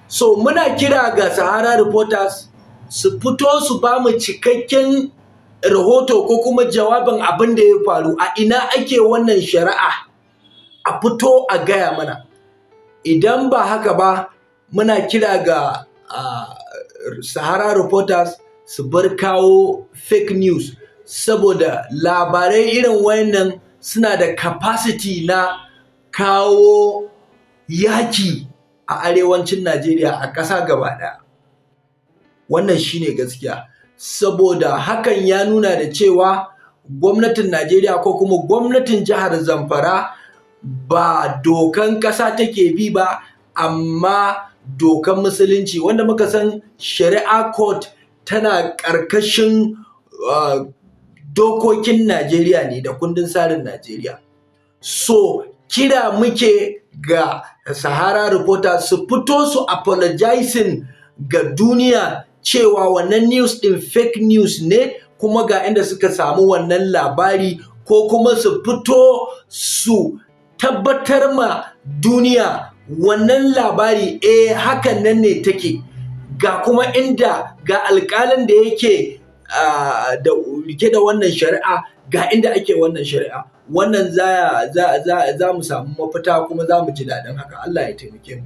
So muna kira ga Sahara Reporters su fito su ba mu cikakken rahoto ko kuma jawabin abin da ya faru, a ina ake wannan shari'a, a fito a gaya mana. Idan ba haka ba, muna kira ga Sahara Reporters su bar kawo fake news, saboda labarai irin wayannan suna da capacity na kawo yaki a arewacin Najeriya, a ƙasa gaba ɗaya. Wannan shine gaskiya, saboda hakan ya nuna da cewa gwamnatin Najeriya ko kuma gwamnatin jihar Zamfara ba dokan ƙasa take bi ba, amma dokan musulunci, wanda muka san Shari'a Court tana ƙarƙashin dokokin Najeriya ne da kundin tsarin Najeriya. So kira muke ga Sahara Reporters su fito su apologizing ga duniya cewa wannan news ɗin fake news ne, kuma ga inda suka samu wannan labari, ko kuma su fito su tabbatar ma duniya wannan labari hakan nan ne take, ga kuma inda ga alƙalin da yake da rike da wannan shari'a, ga inda ake wannan shari'a. Wannan za mu samu mafita kuma za mu ji daɗin haka. Allah ya taimake mu.